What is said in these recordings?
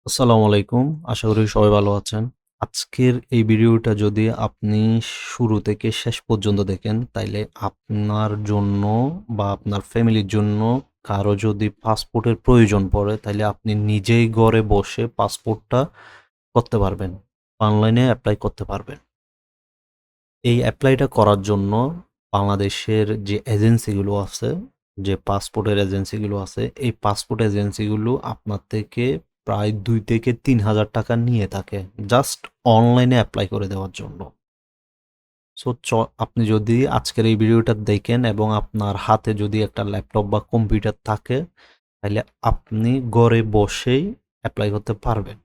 আসসালামু আলাইকুম। আশা করি সবাই ভালো আছেন। আজকের এই ভিডিওটা যদি আপনি শুরু থেকে শেষ পর্যন্ত দেখেন, তাইলে আপনার জন্য বা আপনার ফ্যামিলির জন্য কারো যদি পাসপোর্টের প্রয়োজন পড়ে, তাইলে আপনি নিজেই ঘরে বসে পাসপোর্টটা করতে পারবেন। অনলাইনে এপ্লাই করতে পারবেন। এই এপ্লাইটা করার জন্য বাংলাদেশের যে এজেন্সিগুলো আছে, যে পাসপোর্টের এজেন্সিগুলো আছে, এই পাসপোর্ট এজেন্সিগুলো আপনার থেকে প্রায় 2 থেকে 3 হাজার টাকা নিয়ে থাকে জাস্ট অনলাইনে অ্যাপ্লাই করে দেওয়ার জন্য। সো আপনি যদি আজকের এই ভিডিওটা দেখেন এবং আপনার হাতে যদি একটা ল্যাপটপ বা কম্পিউটার থাকে, তাহলে আপনি ঘরে বসেই অ্যাপ্লাই করতে পারবেন।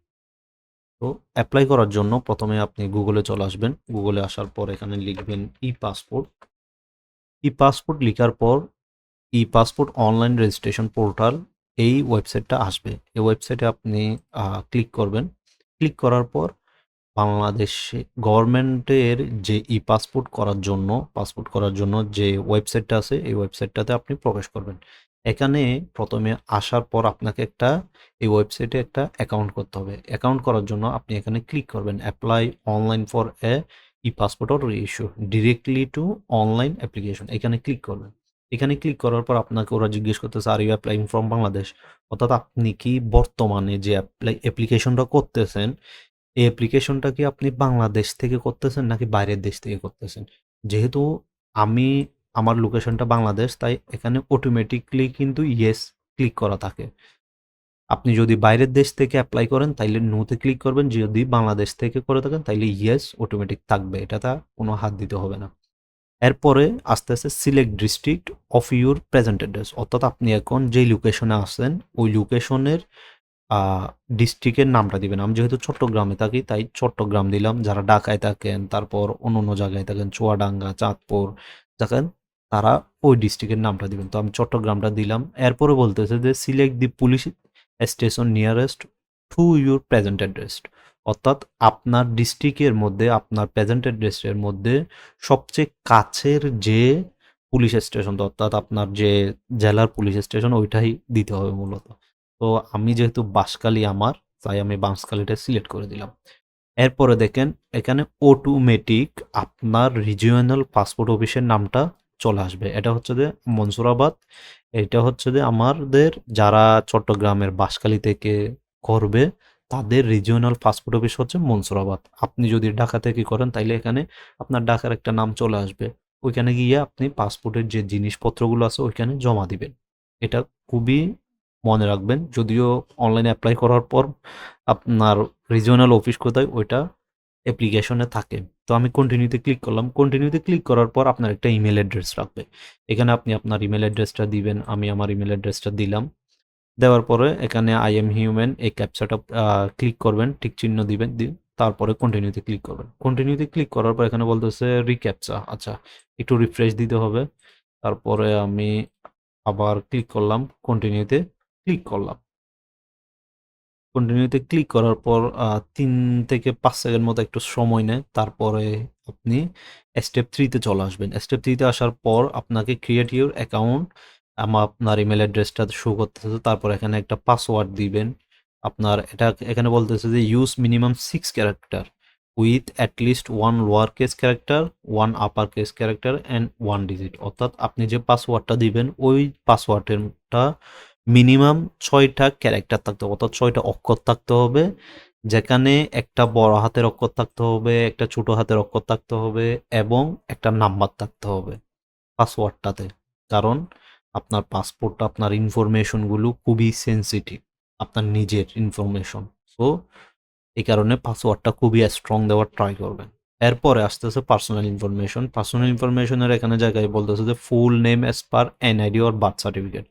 তো অ্যাপ্লাই করার জন্য প্রথমে আপনি গুগলে চলে আসবেন। গুগলে আসার পর এখানে লিখবেন ই পাসপোর্ট। ই পাসপোর্ট লিখার পর ই পাসপোর্ট অনলাইন রেজিস্ট্রেশন পোর্টাল, এই ওয়েবসাইটটা আসবে। এই ওয়েবসাইটে আপনি ক্লিক করবেন। ক্লিক করার পর বাংলাদেশে গভর্নমেন্টের যে ই পাসপোর্ট করার জন্য যে ওয়েবসাইটটা আছে, এই ওয়েবসাইটটাতে আপনি প্রবেশ করবেন। এখানে প্রথমে আসার পর আপনাকে এই ওয়েবসাইটে একটা অ্যাকাউন্ট করতে হবে। অ্যাকাউন্ট করার জন্য আপনি এখানে ক্লিক করবেন apply online for a e passport or issue directly to online application, এখানে ক্লিক করবেন। এখানে ক্লিক করার পর আপনাকে ওরা জিজ্ঞেস করতেছে are you applying from Bangladesh, অর্থাৎ আপনি কি বর্তমানে যে অ্যাপ্লিকেশনটা করতেছেন, এই অ্যাপ্লিকেশনটা কি আপনি বাংলাদেশ থেকে করতেছেন নাকি বাইরের দেশ থেকে করতেছেন? যেহেতু আমি আমার লোকেশনটা বাংলাদেশ, তাই এখানে অটোমেটিকলি কিন্তু ইয়েস ক্লিক করা থাকে। আপনি যদি বাইরের দেশ থেকে অ্যাপ্লাই করেন তাইলে নোতে ক্লিক করবেন, যদি বাংলাদেশ থেকে করে থাকেন তাইলে ইয়েস অটোমেটিক থাকবে, এটাতে কোনো হাত দিতে হবে না। এরপরে আস্তে আস্তে select district of your present address, অর্থাৎ আপনি এখন যেই লোকেশনে আছেন ওই লোকেশনের ডিস্ট্রিক্টের নামটা দিবেন। আমি যেহেতু চট্টগ্রামে থাকি তাই চট্টগ্রাম দিলাম। যারা ঢাকায় থাকেন, তারপর অন্য অন্য জায়গায় থাকেন, চুয়াডাঙ্গা, চাঁদপুর থাকেন, তারা ওই ডিস্ট্রিক্টের নামটা দিবেন। তো আমি চট্টগ্রামটা দিলাম। এরপরে বলতেছে যে select the police station nearest to your present address, অর্থাৎ আপনার ডিস্ট্রিক্টের মধ্যে, আপনার প্রেজেন্ট অ্যাড্রেসের মধ্যে সবচেয়ে কাছের যে পুলিশ স্টেশন, অর্থাৎ আপনার যে জেলার পুলিশ স্টেশন, ওইটাই দিতে হবে মূলত। তো আমি যেহেতু বাঁশখালী আমার, তাই আমি বাঁশখালীটা সিলেক্ট করে দিলাম। এরপরে দেখেন এখানে অটোমেটিক আপনার রিজিওনাল পাসপোর্ট অফিসের নামটা চলে আসবে। এটা হচ্ছে যে মনসুরাবাদ। এটা হচ্ছে যে আমাদের যারা চট্টগ্রামের বাঁশখালী থেকে করবে, তাদের রিজিওনাল পাসপোর্ট অফিস হচ্ছে মনসুরাবাদ। আপনি যদি ঢাকা থেকে করেন তাইলে এখানে আপনার ঢাকার একটা নাম চলে আসবে। ওইখানে গিয়ে আপনি পাসপোর্টের যে জিনিসপত্রগুলো আছে ওইখানে জমা দিবেন। এটা খুবই মনে রাখবেন। যদিও অনলাইনে অ্যাপ্লাই করার পর আপনার রিজিওনাল অফিস কোথায় ওইটা অ্যাপ্লিকেশনে থাকে। তো আমি কন্টিনিউতে ক্লিক করলাম। কন্টিনিউতে ক্লিক করার পর আপনার একটা ইমেল অ্যাড্রেস রাখবে। এখানে আপনি আপনার ইমেল অ্যাড্রেসটা দিবেন। আমি আমার ইমেল অ্যাড্রেসটা দিলাম। দেওয়ার পরে এখানে আই এম হিউম্যান এই ক্যাপচাটা ক্লিক করবেন, টিক চিহ্ন দিবেন, তারপরে কন্টিনিউতে ক্লিক করবেন। কন্টিনিউতে ক্লিক করার পর এখানে বলতেছে রিক্যাপচা, আচ্ছা একটু রিফ্রেশ দিতে হবে। তারপরে আমি আবার ক্লিক করলাম, কন্টিনিউতে ক্লিক করলাম। কন্টিনিউতে ক্লিক করার পর ৩ থেকে ৫ সেকেন্ড মতো একটু সময় নেয়। তারপরে আপনি স্টেপ 3 তে চলে আসবেন। স্টেপ 3 তে আসার পর আপনাকে ক্রিয়েট ইউর অ্যাকাউন্ট, আপনার ইমেল অ্যাড্রেসটা শো করতেছে। তারপর এখানে একটা পাসওয়ার্ড দিবেন। আপনার এটা এখানে বলতেছে যে use minimum 6 character with at least 1 lower case character, 1 upper case character and 1 digit. অর্থাৎ আপনি যে পাসওয়ার্ডটা দিবেন ওই পাসওয়ার্ডেরটা মিনিমাম ৬টা ক্যারেক্টার থাকতে হবে, অর্থাৎ ৬টা অক্ষর থাকতে হবে। যেখানে একটা বড় হাতের অক্ষর থাকতে হবে, একটা ছোট হাতের অক্ষর থাকতে হবে এবং একটা নাম্বার থাকতে হবে পাসওয়ার্ডটাতে। কারণ আপনার পাসপোর্টটা, আপনার ইনফরমেশনগুলো খুবই সেনসিটিভ, আপনার নিজের ইনফরমেশন। সো এই কারণে পাসওয়ার্ডটা খুবই স্ট্রং দেওয়ার ট্রাই করবেন। এরপরে আসতেছে পার্সোনাল ইনফরমেশন। পার্সোনাল ইনফরমেশনের এখানে জায়গায় বলতেছে যে full name as per NID or birth certificate.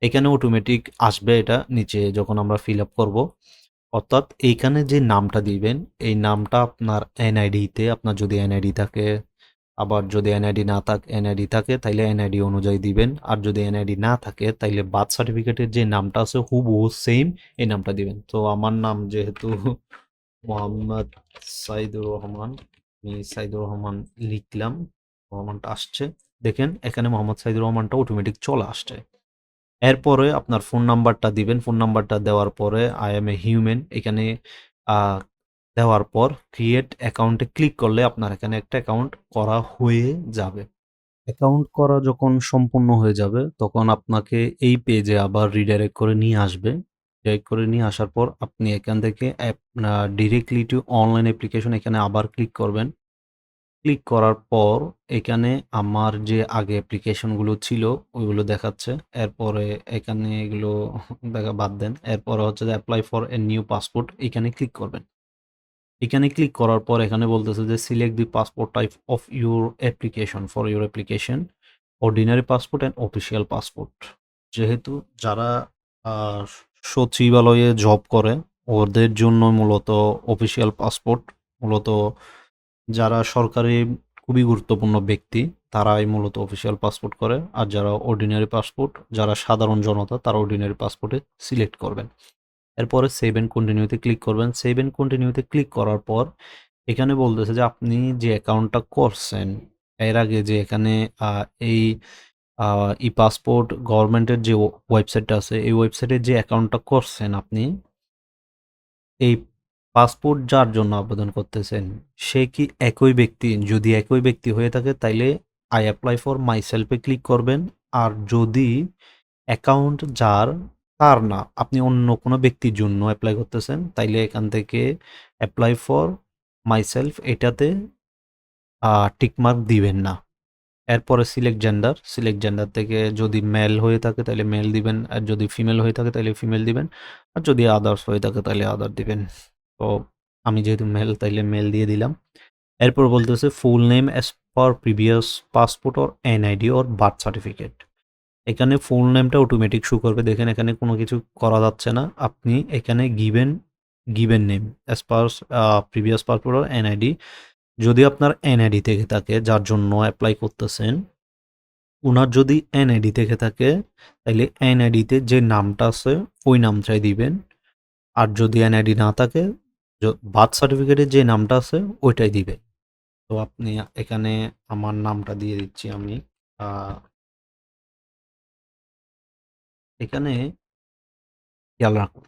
এখানে অটোমেটিক আসবে এটা নিচে যখন আমরা ফিল আপ করবো। অর্থাৎ এইখানে যে নামটা দিবেন, এই নামটা আপনার এনআইডিতে, আপনার যদি এনআইডি থাকে, আবার যদি এনআইডি থাকে তাইলে এনআইডি অনুযায়ী দিবেন। আর যদি এনআইডি না থাকে তাইলে বার্থ সার্টিফিকেটের যে নামটা আছে হুবহু সেম এই নামটা দিবেন। তো আমার নাম যেহেতু মোহাম্মদ সাইদুর রহমান, আমি সাইদুর রহমান লিখলাম। রহমানটা আসছে, দেখেন এখানে মোহাম্মদ সাইদুর রহমানটা অটোমেটিক চলে আসছে। এরপরে আপনার ফোন নাম্বারটা দিবেন। ফোন নাম্বারটা দেওয়ার পরে আই এম এ হিউম্যান এখানে আ দেওয়ার পর ক্রিয়েট অ্যাকাউন্টে ক্লিক করলে আপনার এখানে একটা অ্যাকাউন্ট করা হয়ে যাবে। অ্যাকাউন্ট করা যখন সম্পূর্ণ হয়ে যাবে, তখন আপনাকে এই পেজে আবার রিডাইরেক্ট করে নিয়ে আসবে। রিডাইরেক্ট করে নিয়ে আসার পর আপনি এখান থেকে ডিরেক্টলি টু অনলাইন অ্যাপ্লিকেশন এখানে আবার ক্লিক করবেন। ক্লিক করার পর এখানে আমার যে আগে অ্যাপ্লিকেশনগুলো ছিল ওইগুলো দেখাচ্ছে। এরপরে এখানে এগুলো দেখা বাদ দেন। এরপরে হচ্ছে যে apply for a new passport এখানে ক্লিক করবেন। এখানে ক্লিক করার পর এখানে বলতেছে যে select the passport type of your application for your application ordinary passport and official passport. যেহেতু যারা আহ, সচিবালয়ে জব করে ওদের জন্য মূলত অফিসিয়াল পাসপোর্ট, মূলত যারা সরকারি খুবই গুরুত্বপূর্ণ ব্যক্তি তারাই মূলত অফিসিয়াল পাসপোর্ট করে, আর যারা অর্ডিনারি পাসপোর্ট, যারা সাধারণ জনতা তারা অর্ডিনারি পাসপোর্টে সিলেক্ট করবেন। এরপরে সেভ এন্ড কন্টিনিউতে ক্লিক করবেন। সেভ এন্ড কন্টিনিউতে ক্লিক করার পর এখানে বলতেছে যে আপনি যে অ্যাকাউন্টটা করছেন এর আগে, যে এখানে এই ই পাসপোর্ট গভর্নমেন্টের যে ওয়েবসাইটটা আছে এই ওয়েবসাইটে যে অ্যাকাউন্টটা করছেন আপনি, এই পাসপোর্ট যার জন্য আবেদন করতেছেন সে কি একই ব্যক্তি? যদি একই ব্যক্তি হয়ে থাকে তাইলে আই অ্যাপ্লাই ফর মাই সেলফে ক্লিক করবেন। আর যদি অ্যাকাউন্ট যার তার না, আপনি অন্য কোনো ব্যক্তির জন্য অ্যাপ্লাই করতেছেন, তাইলে এখান থেকে অ্যাপ্লাই ফর মাই সেলফ এটাতে টিকমার্ক দিবেন না। এরপরে সিলেক্ট জেন্ডার, সিলেক্ট জেন্ডার থেকে যদি মেল হয়ে থাকে তাহলে মেল দিবেন, আর যদি ফিমেল হয়ে থাকে তাহলে ফিমেল দিবেন, আর যদি আদার্স হয়ে থাকে তাহলে আদার দিবেন। তো আমি যেহেতু মেল তাইলে মেল দিয়ে দিলাম। এরপর বলতেছে full name as per previous passport or NID or birth certificate. এখানে ফুল নেমটা অটোমেটিক শো করবে। দেখেন এখানে কোনো কিছু করা যাচ্ছে না। আপনি এখানে given given name as per previous passport or NID. যদি আপনার এনআইডি থেকে থাকে যার জন্য অ্যাপ্লাই করতেছেন, উনার যদি এনআইডি থেকে থাকে তাহলে এনআইডিতে যে নামটা আছে ওই নামটাই দিবেন। আর যদি এনআইডি না থাকে, বার্থ সার্টিফিকেটে যে নামটা আছে ওইটাই দিবেন। তো আপনি এখানে আমার নামটা দিয়ে দিচ্ছি আমি। এখানে খেয়াল রাখুন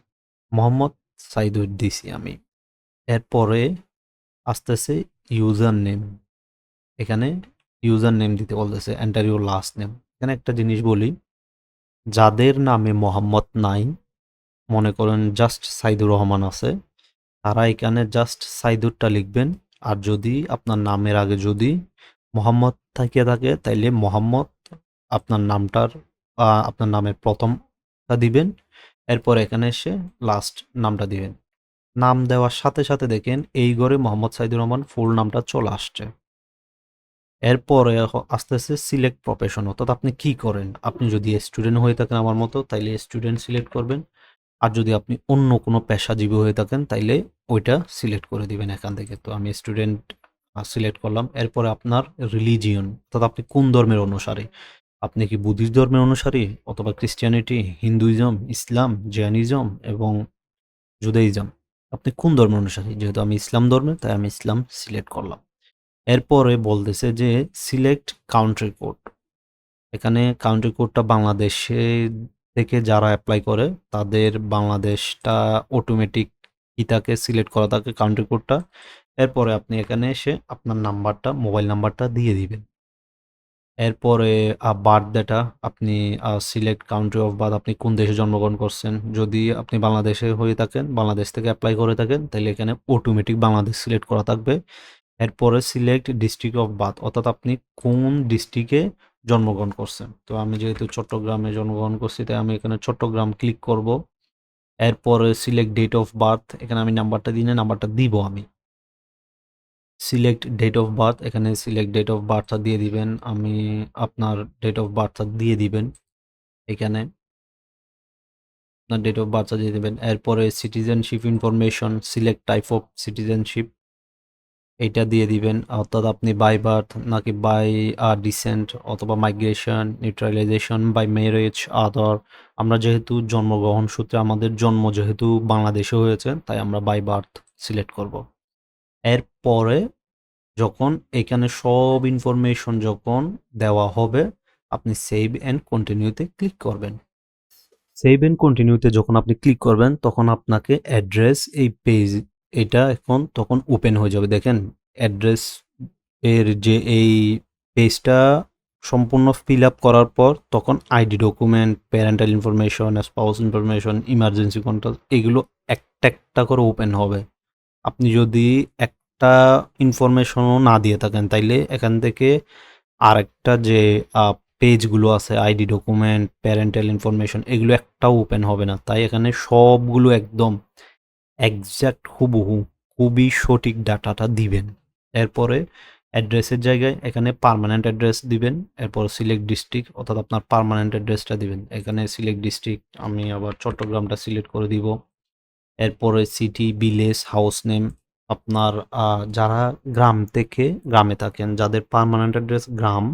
মোহাম্মদ সাইদুর দিছি আমি। এরপরে আসতেছে ইউজার নেম। এখানে ইউজার নেম দিতে বলতেছে এন্টার ইউর লাস্ট নেম। এখানে একটা জিনিস বলি, যাদের নামে মোহাম্মদ নাই, মনে করেন জাস্ট সাইদুর রহমান আছে, তারা এখানে জাস্ট সাইদুরটা লিখবেন। আর যদি আপনার নামের আগে যদি মোহাম্মদ থাকিয়ে থাকে তাইলে মোহাম্মদ আপনার নামটার আপনার নামের প্রথমটা দিবেন। এরপর এখানে এসে লাস্ট নামটা দিবেন। নাম দেওয়ার সাথে সাথে দেখেন এই ঘরে মোহাম্মদ সাইদুর রহমান ফুল নামটা চলে আসছে। এরপরে আস্তে আস্তে সিলেক্ট প্রফেশন, অর্থাৎ আপনি কি করেন। আপনি যদি স্টুডেন্ট হয়ে থাকেন আমার মতো তাইলে স্টুডেন্ট সিলেক্ট করবেন। আর যদি আপনি অন্য কোনো পেশাজীবী হয়ে থাকেন তাইলে ওইটা সিলেক্ট করে দিবেন এখান থেকে। তো আমি স্টুডেন্ট সিলেক্ট করলাম। এরপরে আপনার রিলিজিয়ন, অর্থাৎ আপনি কোন ধর্মের অনুসারী। আপনি কি বুদ্ধিস্ট ধর্মের অনুসারী, অথবা ক্রিশ্চিয়ানিটি, হিন্দুইজম, ইসলাম, জৈনিজম এবং জুদাইজম। আপনি কোন ধর্মের অনুসারী? যেহেতু আমি ইসলাম ধর্মের তাই আমি ইসলাম সিলেক্ট করলাম। এরপরে বলতেছে যে সিলেক্ট কান্ট্রি কোড। এখানে কান্ট্রি কোডটা বাংলাদেশে থেকে যারা অ্যাপ্লাই করে তাদের বাংলাদেশটা অটোমেটিক ইটাকে সিলেক্ট করা থাকে কান্ট্রি কোডটা। এরপরে আপনি এখানে এসে আপনার নাম্বারটা, মোবাইল নাম্বারটা দিয়ে দিবেন। এরপরে বার্থডেটা আপনি সিলেক্ট কান্ট্রি অফ বার্থ, আপনি কোন দেশে জন্মগ্রহণ করছেন। যদি আপনি বাংলাদেশে হয়ে থাকেন, বাংলাদেশ থেকে অ্যাপ্লাই করে থাকেন, তাহলে এখানে অটোমেটিক বাংলাদেশ সিলেক্ট করা থাকবে। এরপরে সিলেক্ট ডিস্ট্রিক্ট অফ বার্থ, অর্থাৎ আপনি কোন ডিস্ট্রিক্টে জন্মগ্রহণ করছেন। তো আমি যেহেতু চট্টগ্রামে জন্মগ্রহণ করছি তাই আমি এখানে চট্টগ্রাম ক্লিক করব। এরপরে সিলেক্ট ডেট অফ বার্থ, এখানে আমি নাম্বারটা দিই না, নাম্বারটা দিব আমি। সিলেক্ট ডেট অফ বার্থ, এখানে সিলেক্ট ডেট অফ বার্থটা দিয়ে দিবেন। আমি আপনার ডেট অফ বার্থটা দিয়ে দিবেন এখানে। আপনার ডেট অফ বার্থটা দিয়ে দিবেন। এরপরে citizenship information, select type of citizenship, এইটা দিয়ে দিবেন। অর্থাৎ আপনি বাই বার্থ নাকি বাই ডিসেন্ট অথবা মাইগ্রেশন, নিউট্রালাইজেশন, বাই ম্যারেজ, আদার। আমরা যেহেতু জন্মগ্রহণ সূত্রে আমাদের জন্ম যেহেতু বাংলাদেশে হয়েছে তাই আমরা বাই বার্থ সিলেক্ট করব। এরপরে যখন এখানে সব ইনফরমেশন যখন দেওয়া হবে আপনি সেভ অ্যান্ড কন্টিনিউতে ক্লিক করবেন। সেভ এন্ড কন্টিনিউতে যখন আপনি ক্লিক করবেন তখন আপনাকে অ্যাড্রেস এই পেজ এটা এখন তখন ওপেন হয়ে যাবে। দেখেন অ্যাড্রেস এর যে এই পেজটা সম্পূর্ণ ফিল আপ করার পর তখন ID document, parental information, spouse information, emergency contact এগুলো একটা একটা করে ওপেন হবে। আপনি যদি একটা ইনফরমেশনও না দিয়ে থাকেন তাইলে এখান থেকে আরেকটা যে পেজগুলো আছে আইডি ডকুমেন্ট, প্যারেন্টাল ইনফরমেশন এগুলো একটাও ওপেন হবে না। তাই এখানে সবগুলো একদম এক্সাক্ট হুবহু খুবই সঠিক ডাটাটা দিবেন। এরপরে অ্যাড্রেসের জায়গায় এখানে পার্মানেন্ট অ্যাড্রেস দিবেন। এরপর সিলেক্ট ডিস্ট্রিক্ট অর্থাৎ আপনার পার্মানেন্ট অ্যাড্রেসটা দিবেন। এখানে সিলেক্ট ডিস্ট্রিক্ট আমি আবার চট্টগ্রামটা সিলেক্ট করে দিব। এরপরে সিটি, ভিলেজ, হাউস নেম আপনার যারা গ্রাম থেকে গ্রামে থাকেন, যাদের পার্মানেন্ট অ্যাড্রেস গ্রাম,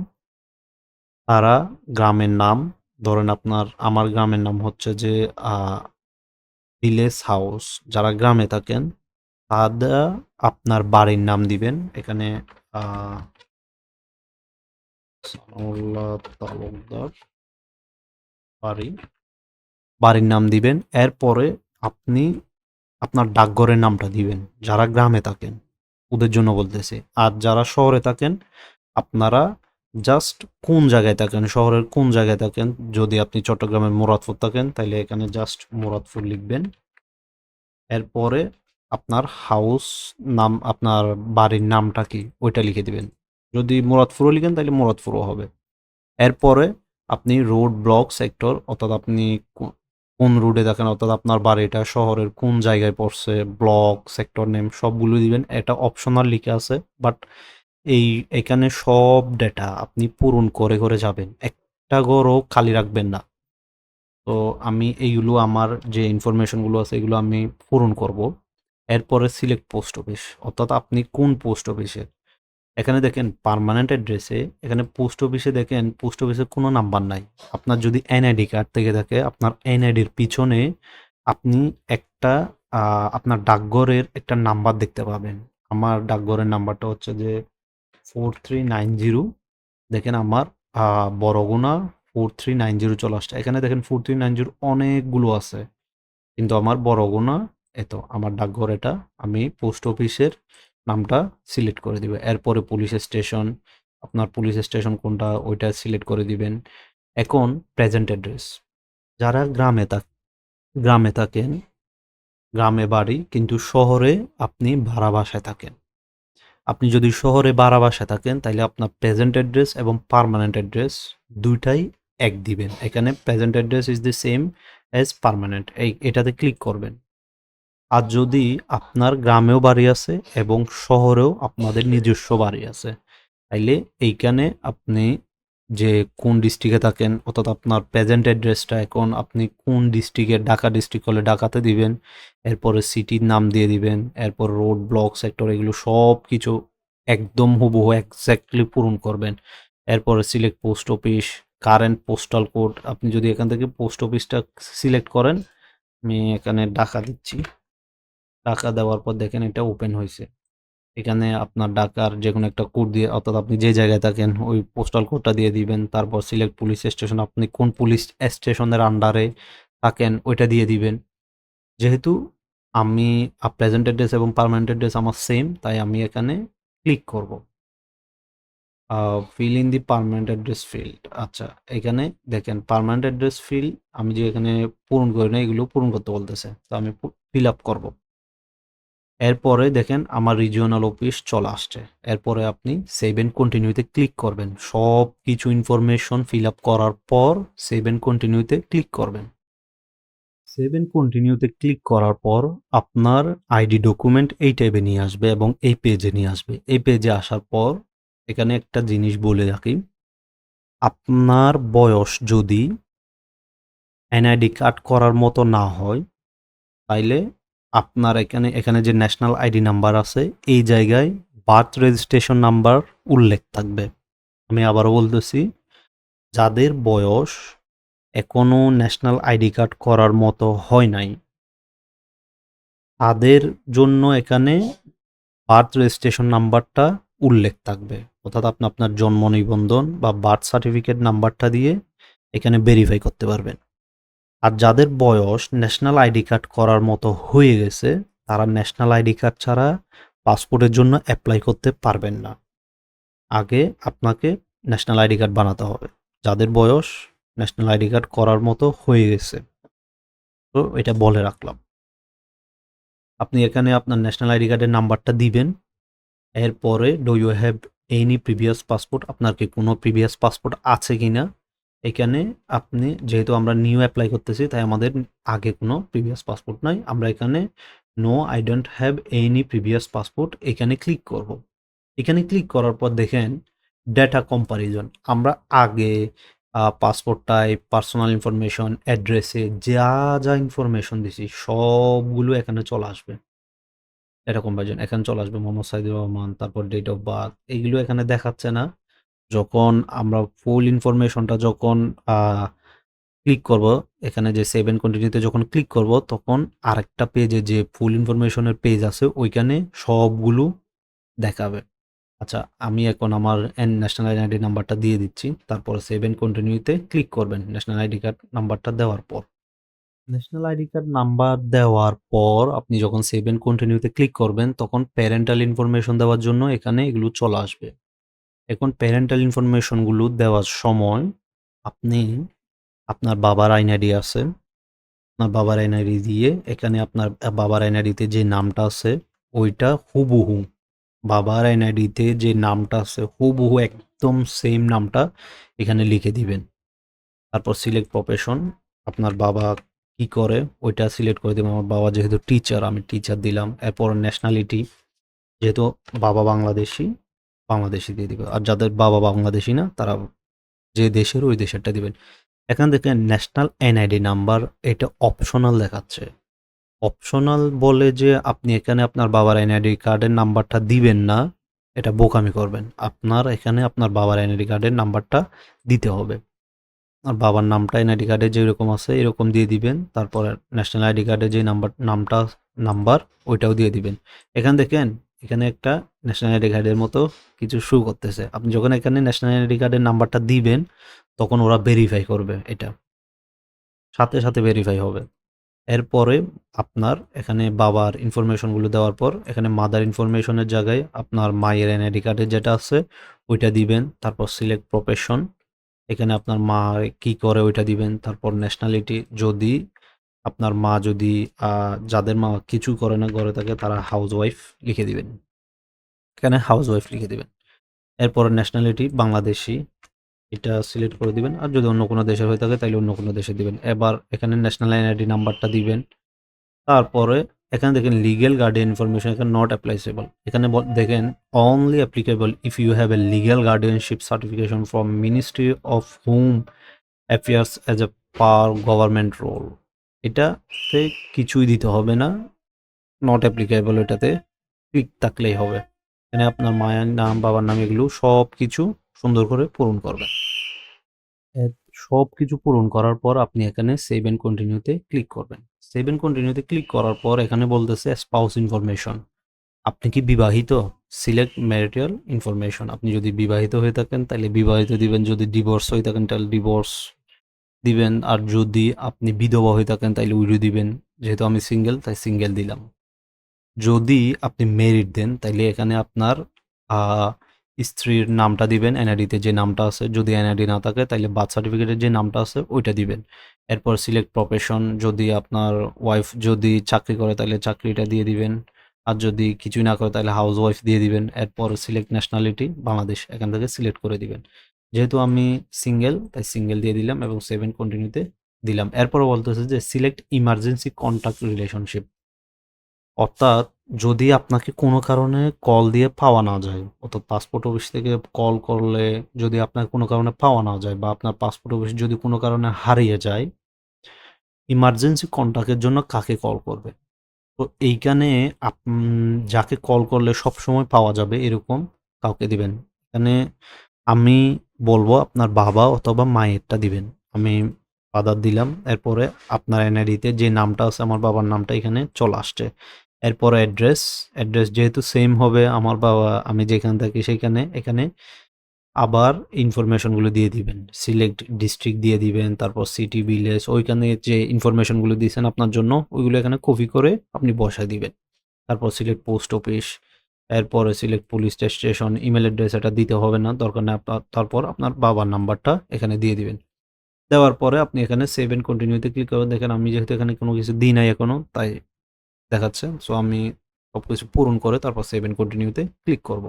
তারা গ্রামের নাম ধরেন আমার গ্রামের নাম হচ্ছে যে ভিলেজ হাউস। যারা গ্রামে থাকেন তারা আপনার বাড়ির নাম দিবেন। এখানে সানাউল্লাহ তালুকদার বাড়ি, বাড়ির নাম দিবেন। এরপরে আপনি আপনার ডাকঘরের নামটা দিবেন যারা গ্রামে থাকেন, ওদের জন্য বলতেছি। আর যারা শহরে থাকেন আপনারা জাস্ট কোন জায়গায় থাকেন, শহরের কোন জায়গায় থাকেন, যদি আপনি চট্টগ্রামের মুরাদপুর থাকেন তাহলে এখানে জাস্ট মুরাদপুর লিখবেন। এরপরে আপনার হাউস নাম, আপনার বাড়ির নামটা কি ওইটা লিখে দিবেন। যদি মুরাদপুরও লিখেন তাহলে মুরাদপুরও হবে। এরপরে আপনি রোড, ব্লক, সেক্টর অর্থাৎ আপনি কোন রোডে থাকেন অর্থাৎ আপনার বাড়িটা শহরের কোন জায়গায় পড়ছে, ব্লক, সেক্টর নেম সবগুলো দিবেন। এটা অপশনাল লিখে আছে, বাট এখানে সব ডেটা আপনি পূরণ করে করে যাবেন, একটা ঘরও খালি রাখবেন না। তো আমি এইগুলো আমার যে ইনফরমেশনগুলো আছে এগুলো আমি পূরণ করব। এরপরে সিলেক্ট পোস্ট অফিস অর্থাৎ আপনি কোন পোস্ট অফিসের। এখানে দেখেন পার্মানেন্ট অ্যাড্রেসে এখানে পোস্ট অফিসে দেখেন পোস্ট অফিসে কোনো নাম্বার নাই। আপনার যদি এনআইডি কার্ড থেকে থাকে আপনার এনআইডির পিছনে আপনি একটা আপনার ডাকঘরের একটা নাম্বার দেখতে পাবেন। আমার ডাকঘরের নাম্বারটা হচ্ছে যে 4390। দেখেন আমার বরগুনা 4390 চলে আসছে। এখানে দেখেন 4390 অনেকগুলো আছে, কিন্তু আমার বরগুনা আমার ডাকঘর এটা। আমি পোস্ট অফিসের নামটা সিলেক্ট করে দিবে। এরপরে পুলিশ স্টেশন, আপনার পুলিশ স্টেশন কোনটা ওইটা সিলেক্ট করে দিবেন। এখন প্রেজেন্ট অ্যাড্রেস, যারা গ্রামে থাকেন, গ্রামে বাড়ি কিন্তু শহরে আপনি ভাড়া বাসায় থাকেন। আপনি যদি শহরে ভাড়া বাসায় থাকেন তাহলে আপনার প্রেজেন্ট অ্যাড্রেস এবং পার্মানেন্ট অ্যাড্রেস দুইটাই এক দিবেন। এখানে present address is the same as permanent, এটাতে ক্লিক করবেন। আর যদি আপনার গ্রামেও বাড়ি আছে এবং শহরেও আপনাদের নিজস্ব বাড়ি আছে তাইলে এইখানে আপনি যে কোন ডিস্ট্রিক্টে থাকেন অর্থাৎ আপনার প্রেজেন্ট অ্যাড্রেসটা এখন আপনি কোন ডিস্ট্রিক্টে, ঢাকা ডিস্ট্রিক্ট হলে ঢাকাতে দিবেন। এরপরে সিটির নাম দিয়ে দিবেন। এরপর রোড, ব্লক, সেক্টর এগুলো সব কিছু একদম হুবহু এক্স্যাক্টলি পূরণ করবেন। এরপরে select post office, current postal code. আপনি যদি এখান থেকে পোস্ট অফিসটা সিলেক্ট করেন, আমি এখানে ঢাকা দিচ্ছি। টাকা দেওয়ার পর দেখেন এটা ওপেন হয়েছে। এখানে আপনার ঢাকার যেকোনো একটা কোড দিয়ে অর্থাৎ আপনি যে জায়গায় থাকেন ওই পোস্টাল কোডটা দিয়ে দিবেন। তারপর সিলেক্ট পুলিশ স্টেশন, আপনি কোন পুলিশ স্টেশনের আন্ডারে থাকেন ওইটা দিয়ে দিবেন। যেহেতু আমি প্রেজেন্ট অ্যাড্রেস এবং পার্মানেন্ট অ্যাড্রেস আমার সেম, তাই আমি এখানে ক্লিক করব। Fill in the permanent address field. আচ্ছা, এখানে দেখেন পার্মানেন্ট অ্যাড্রেস ফিল্ড আমি যে এখানে পূরণ করি না এগুলো পূরণ করতে বলতেছে, তো আমি ফিল আপ করব। এরপরে দেখেন আমার রিজিওনাল অফিস চলে আসছে। এরপরে আপনি সেভ এন্ড কন্টিনিউতে ক্লিক করবেন। সব কিছু ইনফরমেশন ফিল আপ করার পর সেভ এন্ড কন্টিনিউতে ক্লিক করবেন। সেভ এন্ড কন্টিনিউতে ক্লিক করার পর আপনার আইডি ডকুমেন্ট এই টাইপে নিয়ে আসবে এবং এই পেজে নিয়ে আসবে। এই পেজে আসার পর এখানে একটা জিনিস বলে রাখি, আপনার বয়স যদি এনআইডি কার্ড করার মতো না হয় তাইলে আপনার এখানে যে ন্যাশনাল আইডি নাম্বার আছে এই জায়গায় বার্থ রেজিস্ট্রেশন নাম্বার উল্লেখ থাকবে। আমি আবারও বলতেছি, যাদের বয়স এখনো ন্যাশনাল আইডি কার্ড করার মতো হয় নাই তাদের জন্য এখানে বার্থ রেজিস্ট্রেশন নাম্বারটা উল্লেখ থাকবে। অর্থাৎ আপনি আপনার জন্ম নিবন্ধন বা বার্থ সার্টিফিকেট নাম্বারটা দিয়ে এখানে ভেরিফাই করতে পারবেন। আর যাদের বয়স ন্যাশনাল আইডি কার্ড করার মতো হয়ে গেছে, তারা ন্যাশনাল আইডি কার্ড ছাড়া পাসপোর্টের জন্য অ্যাপ্লাই করতে পারবেন না। আগে আপনাকে ন্যাশনাল আইডি কার্ড বানাতে হবে। যাদের বয়স ন্যাশনাল আইডি কার্ড করার মতো হয়ে গেছে, তো এটা বলে রাখলাম। আপনি এখানে আপনার ন্যাশনাল আইডি কার্ডের নাম্বারটা দিবেন। এরপরে do you have any previous passport, আপনার কি কোনো প্রিভিয়াস পাসপোর্ট আছে কি না। এখানে আপনি, যেহেতু আমরা নিউ অ্যাপ্লাই করতেছি, তাই আমাদের আগে কোনো প্রিভিয়াস পাসপোর্ট নাই। আমরা এখানে no I don't have any previous passport এখানে ক্লিক করব। এখানে ক্লিক করার পর দেখেন ডেটা কম্পারিজন। আমরা আগে পাসপোর্ট টাইপ, পার্সোনাল ইনফরমেশন, অ্যাড্রেসে যা যা ইনফরমেশন দিছি সবগুলো এখানে চলে আসবে। এরকম ভার্জন এখানে চলে আসবে, মোহাম্মদ সাইদুর রহমান, তারপর ডেট অফ বার্থ, এইগুলো এখানে দেখাচ্ছে না। যখন আমরা ফুল ইনফরমেশনটা যখন ক্লিক করব, এখানে যে সেভ এন্ড কন্টিনিউতে যখন ক্লিক করব, তখন আরেকটা পেজে যে ফুল ইনফরমেশনের পেজ আছে ওইখানে সবগুলো দেখাবে। আচ্ছা, আমি এখন আমার ন্যাশনাল আইডি নাম্বারটা দিয়ে দিচ্ছি, তারপরে সেভ এন্ড কন্টিনিউতে ক্লিক করবেন ন্যাশনাল আইডি কার্ড নাম্বারটা দেওয়ার পর। ন্যাশনাল আইডি কার্ড নাম্বার দেওয়ার পর আপনি যখন সেভ এন্ড কন্টিনিউতে ক্লিক করবেন, তখন প্যারেন্টাল ইনফরমেশন দেওয়ার জন্য এখানে এগুলো চলে আসবে। এখন প্যারেন্টাল ইনফরমেশনগুলো দেওয়ার সময় আপনি আপনার বাবার আইনআইডি আছে, আপনার বাবার আইনআইডি দিয়ে এখানে আপনার বাবার আইনআইডিতে যে নামটা আছে ওইটা হুবহু, বাবার আইনআইডিতে যে নামটা আছে হুবহু একদম সেম নামটা এখানে লিখে দিবেন। তারপর সিলেক্ট প্রফেশন, আপনার বাবা কি করে ওইটা সিলেক্ট করে দেবেন। আমার বাবা যেহেতু টিচার, আমি টিচার দিলাম। এরপর ন্যাশনালিটি, যেহেতু বাবা বাংলাদেশি, বাংলাদেশি দিয়ে দিবে। আর যাদের বাবা বাংলাদেশি না, তারা যে দেশের ওই দেশেরটা দিবেন। এখান থেকে ন্যাশনাল এনআইডি নাম্বার, এটা অপশনাল দেখাচ্ছে। অপশনাল বলে যে আপনি এখানে আপনার বাবার এনআইডি কার্ডের নাম্বারটা দিবেন না, এটা বোকামি করবেন। আপনার এখানে আপনার বাবার এনআইডি কার্ডের নাম্বারটা দিতে হবে। আর বাবার নামটা এনআইডি কার্ডে যেরকম আছে এরকম দিয়ে দিবেন। তারপরে ন্যাশনাল আইডি কার্ডে যে নাম্বার ওইটাও দিয়ে দিবেন। এখান দেখেন, এখানে একটা ন্যাশনাল আইডি কার্ডের মতো কিছু শো করতেছে। আপনি যখন এখানে ন্যাশনাল আইডি কার্ডের নাম্বারটা দিবেন, তখন ওরা ভেরিফাই করবে, এটা সাথে সাথে ভেরিফাই হবে। এরপরে আপনার এখানে বাবার ইনফরমেশনগুলো দেওয়ার পর এখানে মাদার ইনফরমেশনের জায়গায় আপনার মায়ের এনআইডি কার্ডে যেটা আছে ওইটা দিবেন। তারপর সিলেক্ট প্রফেশন, এখানে আপনার মা কি করে ওইটা দিবেন। তারপর ন্যাশনালিটি, যদি আপনার মা যদি যাদের মা কিছু করে না, ঘরে থাকে, তারা হাউস ওয়াইফ লিখে দিবেন, এখানে হাউস ওয়াইফ লিখে দিবেন। এরপর ন্যাশনালিটি বাংলাদেশি, এটা সিলেক্ট করে দিবেন। আর যদি অন্য কোনো দেশের হয়ে থাকে তাহলে অন্য কোনো দেশে দিবেন। এবার এখানে ন্যাশনাল আইডি নাম্বারটা দিবেন। তারপরে এখানে দেখেন লিগ্যাল গার্ডিয়ান ইনফরমেশন, এখানে নট অ্যাপ্লাইসেবল। এখানে দেখেন only applicable if you have a legal guardianship certification from ministry of home affairs as a per government rule. এটাতে কিছুই দিতে হবে না, নট অ্যাপ্লিকেবল এটাতে ক্লিক থাকলেই হবে। এখানে আপনার মায়ের নাম, বাবার নাম, এগুলো সব কিছু সুন্দর করে পূরণ করবেন। সব কিছু পূরণ করার পর আপনি এখানে সেভ এন্ড কন্টিনিউতে ক্লিক করবেন। সেভ এন্ড কন্টিনিউতে ক্লিক করার পর এখানে বলতেছে স্পাউস ইনফরমেশন, আপনি কি বিবাহিত? সিলেক্ট ম্যারিটাল ইনফরমেশন, আপনি যদি বিবাহিত হয়ে থাকেন তাহলে বিবাহিত দিবেন, যদি ডিভোর্স হয়ে থাকেন তাহলে ডিভোর্স দিবেন, আর যদি আপনি বিধবা হয়ে থাকেন তাহলে উইডো দিবেন। যেহেতু আমি সিঙ্গেল তাই সিঙ্গেল দিলাম। যদি আপনি মেরিড দেন তাইলে এখানে আপনার স্ত্রীর নামটা দিবেন, এনআইডিতে যে নামটা আছে। যদি এনআইডি না থাকে তাহলে বার্থ সার্টিফিকেটের যে নামটা আছে ওইটা দিবেন। এরপর সিলেক্ট প্রফেশন, যদি আপনার ওয়াইফ যদি চাকরি করে তাহলে চাকরিটা দিয়ে দিবেন। আর যদি কিছুই না করে তাহলে হাউস ওয়াইফ দিয়ে দিবেন। এরপর সিলেক্ট ন্যাশনালিটি বাংলাদেশ, এখান থেকে সিলেক্ট করে দিবেন। যেহেতু আমি সিঙ্গেল তাই সিঙ্গেল দিয়ে দিলাম এবং সেভ এন্ড কন্টিনিউতে দিলাম। এরপর বলতেছে যে সিলেক্ট ইমার্জেন্সি কন্ট্যাক্ট রিলেশনশিপ, অর্থাৎ যদি আপনাকে কোনো কারণে কল দিয়ে পাওয়া না যায়, অর্থাৎ পাসপোর্ট অফিস থেকে কল করলে যদি আপনার কোনো কারণে পাওয়া না যায়, বা আপনার পাসপোর্ট অফিস যদি কোনো কারণে হারিয়ে যায়, ইমার্জেন্সি কন্ট্যাক্টের জন্য কাকে কল করবে? তো এইখানে যাকে কল করলে সবসময় পাওয়া যাবে এরকম কাউকে দিবেন। এখানে আমি বলবো আপনার বাবা অথবা মায়েরটা দিবেন। আমি ফাদার দিলাম। এরপরে আপনার এনআইডিতে যে নামটা আছে, আমার বাবার নামটা এখানে চলে আসছে। এরপরে অ্যাড্রেস যেহেতু সেম হবে, আমার বাবা আমি যেখানে থাকি সেইখানে, এখানে আবার ইনফরমেশনগুলো দিয়ে দিবেন। সিলেক্ট ডিস্ট্রিক্ট দিয়ে দিবেন, তারপর সিটি, ভিলেজ ওইখানে যে ইনফরমেশনগুলো দিয়েছেন আপনার জন্য ওইগুলো এখানে কপি করে আপনি বসায় দিবেন। তারপর সিলেক্ট পোস্ট অফিস, এরপরে select police station, email address এটা দিতে হবে না, দরকার নেই আপনার। তারপর আপনার বাবার নাম্বারটা এখানে দিয়ে দিবেন। দেওয়ার পরে আপনি এখানে সেভ এন্ড কন্টিনিউতে ক্লিক করবেন। দেখেন আমি যেহেতু এখানে কোনো কিছু দিই নাই এখনো, তাই দেখাচ্ছে। সো আমি সবকিছু পূরণ করে তারপর সেভ এন্ড কন্টিনিউতে ক্লিক করব।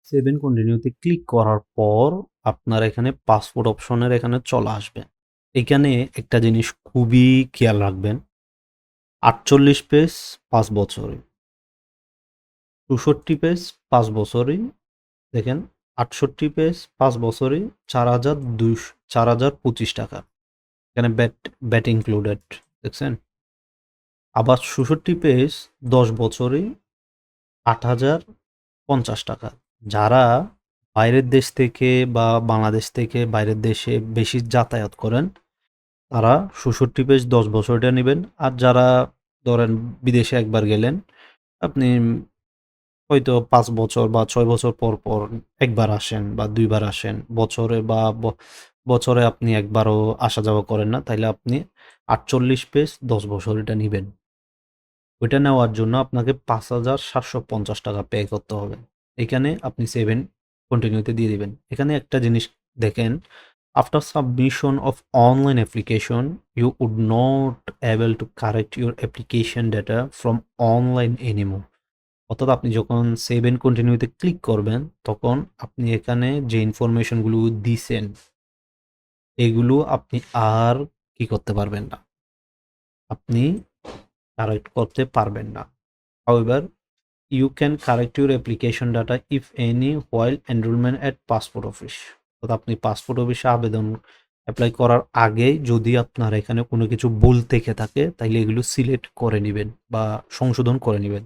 সেভ এন্ড কন্টিনিউতে ক্লিক করার পর আপনার এখানে পাসপোর্ট অপশনের এখানে চলে আসবে। এখানে একটা জিনিস খুবই খেয়াল রাখবেন, 48 পেজ 5 বছরে, 64 পেজ 5 বছরই, দেখেন 68 পেজ 5 বছরই 4,25 টাকা। এখানে ব্যাট ইনক্লুডেড, দেখছেন? আবার 66 পেজ 10 বছরই 8,050 টাকা। যারা বাইরের দেশ থেকে বা বাংলাদেশ থেকে বাইরের দেশে বেশি যাতায়াত করেন তারা 66 পেজ 10 বছরটা নেবেন। আর যারা ধরেন বিদেশে একবার গেলেন, আপনি হয়তো ৫ বছর বা ৬ বছর পর, পর একবার আসেন বা ২ বার আসেন। বছরে বা বছরে আপনি একবারও আসা যাওয়া করেন না। তাইলে আপনি ৪৮ পেজ ১০ বছর এটা নিবেন। ওইটা নেওয়ার জন্য আপনাকে ৫,৭৫০ টাকা পে করতে হবে। এখানে আপনি সেভ এন্ড কন্টিনিউতে দিয়ে দিবেন। এখানে একটা জিনিস দেখেন, after submission of online application you would not able to correct your application data from online anymore. অর্থাৎ আপনি যখন সেভ এন্ড কন্টিনিউতে ক্লিক করবেন তখন আপনি এখানে যে ইনফরমেশনগুলো দিছেন এগুলো আপনি আর কি করতে পারবেন না, আপনি কারেক্ট করতে পারবেন না। However, you can correct your application data if any while enrollment at passport office. অর্থাৎ আপনি পাসপোর্ট অফিসে আবেদন অ্যাপ্লাই করার আগে যদি আপনার এখানে কোনো কিছু ভুল থেকে থাকে তাইলে এগুলো সিলেক্ট করে নিবেন বা সংশোধন করে নিবেন।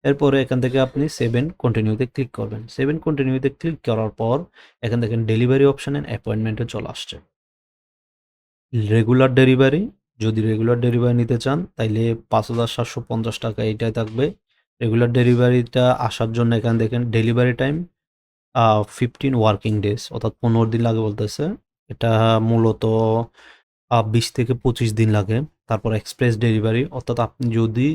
এরপরে এখান থেকে আপনি সেভ এন্ড কন্টিনিউতে ক্লিক করবেন। সেভ এন্ড কন্টিনিউতে ক্লিক করার পর এখান থেকে ডেলিভারি অপশন এন্ড অ্যাপয়েন্টমেন্টে চলে আসছে। রেগুলার ডেলিভারি, যদি রেগুলার ডেলিভারি নিতে চান তাইলে ৫,৭৫০ টাকা এইটাই থাকবে। রেগুলার ডেলিভারিটা আসার জন্য এখানে দেখেন ডেলিভারি টাইম 15 ওয়ার্কিং ডেজ, অর্থাৎ ১৫ দিন লাগে বলতেছে। এটা মূলত ২০ থেকে ২৫ দিন লাগে। তারপর এক্সপ্রেস ডেলিভারি, অর্থাৎ আপনি যদি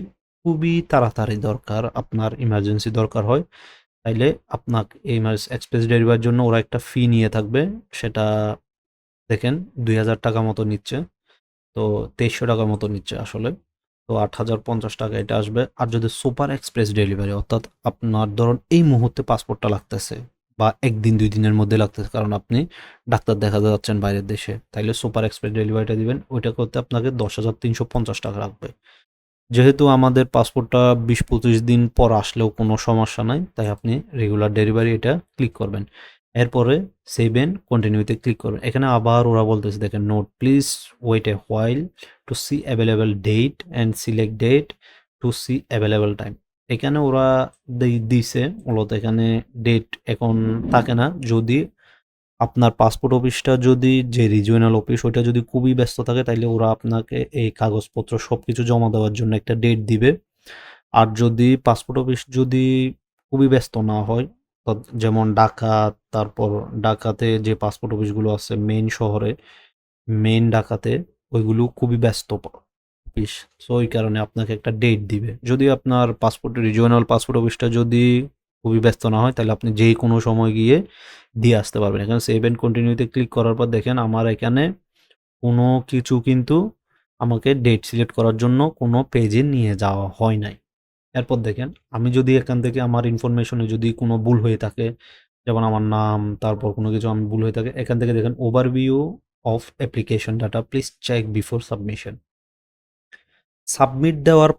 খুবই তাড়াতাড়ি দরকার, আপনার ইমার্জেন্সি দরকার হয়, তাইলে আপনাকে এই এক্সপ্রেস ডেলিভারির জন্য ওরা একটা ফি নিয়ে থাকবে। সেটা দেখেন ২,০০০ টাকা মতো নিচ্ছে। তো ২৩০০ টাকার মতো নিচ্ছে আসলে। তো ৮,০৫০ টাকা এটা আসবে। আর যদি সুপার এক্সপ্রেস ডেলিভারি, অর্থাৎ আপনার ধরুন এই মুহূর্তে পাসপোর্টটা লাগতেছে বা ১ দিন ২ দিনের মধ্যে লাগতেছে, কারণ আপনি ডাক্তার দেখাতে যাচ্ছেন বাইরের দেশে, তাইলে সুপার এক্সপ্রেস ডেলিভারিটা দিবেন। ওইটা করতে আপনাকে ১০,৩৫০ টাকা লাগবে। যেহেতু আমাদের পাসপোর্টটা ২০-২৫ দিন পর আসলেও কোনো সমস্যা নাই, তাই আপনি রেগুলার ডেলিভারি এটা ক্লিক করবেন। এরপরে সেভ এন্ড কন্টিনিউতে ক্লিক করবেন। এখানে আবার ওরা বলতেছে দেখেন, note please wait a while to see available date and select date to see available time. এখানে ওরা দিছে মূলত এখানে ডেট এখন থাকে না। যদি আপনার পাসপোর্ট অফিসটা যদি যে রিজিওনাল অফিস ওইটা যদি খুবই ব্যস্ত থাকে তাইলে ওরা আপনাকে এই কাগজপত্র সবকিছু জমা দেওয়ার জন্য একটা ডেট দিবে। আর যদি পাসপোর্ট অফিস যদি খুবই ব্যস্ত না হয়, যেমন ঢাকা, তারপর ঢাকাতে যে পাসপোর্ট অফিসগুলো আছে মেইন শহরে, মেইন ঢাকাতে ওইগুলো খুবই ব্যস্ত অফিস। সো ওই কারণে আপনাকে একটা ডেট দিবে। যদি আপনার পাসপোর্ট রিজিওনাল পাসপোর্ট অফিসটা যদি খুবই ব্যস্ত না হয় তাহলে আপনি যেই কোনো সময় গিয়ে দিয়ে আসতে পারবেন। এখানে সেভ এন্ড কন্টিনিউতে ক্লিক করার পর দেখেন আমার এখানে কোনো কিছু কিন্তু আমাকে ডেট সিলেক্ট করার জন্য কোনো পেজে নিয়ে যাওয়া হয় নাই। এরপর দেখেন আমি যদি এখান থেকে আমার ইনফরমেশনে যদি কোনো ভুল হয়ে থাকে, যেমন আমার নাম তারপর কোনো কিছু আমি ভুল হয়ে থাকে, এখান থেকে দেখেন overview of application data please check before submission. Submit দেওয়ার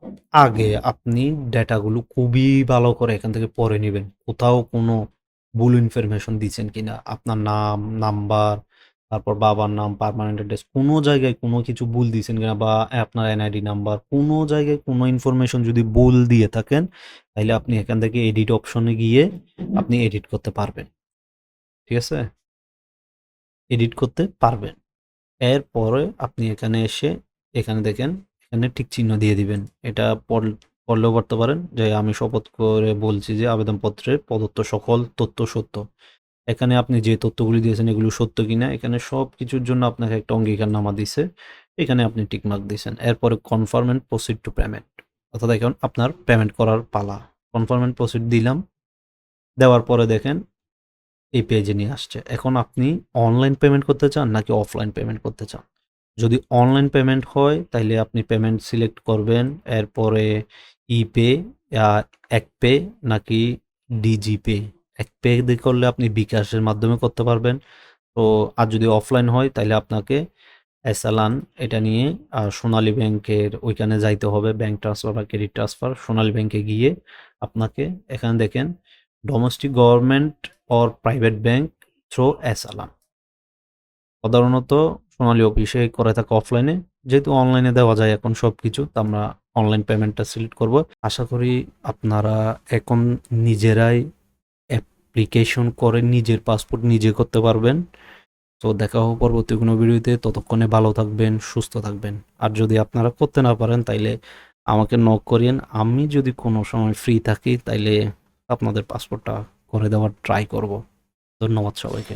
আগে আপনি ডেটাগুলো খুবই ভালো করে এখান থেকে পড়ে নিবেন। কোথাও কোনো ভুল ইনফরমেশন দিচ্ছেন কিনা, আপনার নাম, নাম্বার, তারপর বাবার নাম, পার্মানেন্ট অ্যাড্রেস, কোনো জায়গায় কোনো কিছু ভুল দিচ্ছেন কিনা বা আপনার এনআইডি নাম্বার, কোনো জায়গায় কোনো ইনফরমেশন যদি ভুল দিয়ে থাকেন তাহলে আপনি এখান থেকে এডিট অপশনে গিয়ে আপনি এডিট করতে পারবেন। ঠিক আছে? এডিট করতে পারবেন। এরপরে আপনি এখানে এসে এখানে দেখেন এখানে টিক চিহ্ন দিয়ে দিবেন। এটা পড়লেও পড়তে পারেন যে আমি শপথ করে বলছি যে আবেদনপত্রে প্রদত্ত সকল তথ্য সত্য। এখানে আপনি যে তথ্যগুলি দিয়েছেন এগুলো সত্য কিনা, এখানে সব কিছুর জন্য আপনাকে একটা অঙ্গীকারনামা দিছে। এখানে আপনি টিক মার্ক দিছেন। এরপরে confirm and proceed to payment. অর্থাৎ এখন আপনার পেমেন্ট করার পালা। কনফার্ম অ্যান্ড প্রসিড দিলাম। দেওয়ার পরে দেখেন এই পেজে নিয়ে আসছে। এখন আপনি অনলাইন পেমেন্ট করতে চান নাকি অফলাইন পেমেন্ট করতে চান? যদি অনলাইন পেমেন্ট হয় তাইলে আপনি পেমেন্ট সিলেক্ট করবেন। এরপরে ইপে, একপে নাকি ডিজিপে। একপে দিয়ে করলে আপনি বিকাশের মাধ্যমে করতে পারবেন। তো আর যদি অফলাইন হয় তাইলে আপনাকে এসালান এটা নিয়ে সোনালী ব্যাংকের ওইখানে যাইতে হবে। ব্যাংক ট্রান্সফার বা ক্রেডিট ট্রান্সফার সোনালী ব্যাংকে গিয়ে আপনাকে এখানে দেখেন domestic government or private bank through এসালান। সাধারণত সোনালী অফিসে করে থাকে অফলাইনে, যেহেতু অনলাইনে দেওয়া যায় এখন সব কিছু, তো আমরা অনলাইন পেমেন্টটা সিলেক্ট করব। আশা করি আপনারা এখন নিজেরাই অ্যাপ্লিকেশন করে নিজের পাসপোর্ট নিজে করতে পারবেন। তো দেখা হবে পরবর্তী কোনো ভিডিওতে। ততক্ষণে ভালো থাকবেন, সুস্থ থাকবেন। আর যদি আপনারা করতে না পারেন তাইলে আমাকে নক করিয়েন। আমি যদি কোনো সময় ফ্রি থাকি তাইলে আপনাদের পাসপোর্টটা করে দেওয়ার ট্রাই করব। ধন্যবাদ সবাইকে।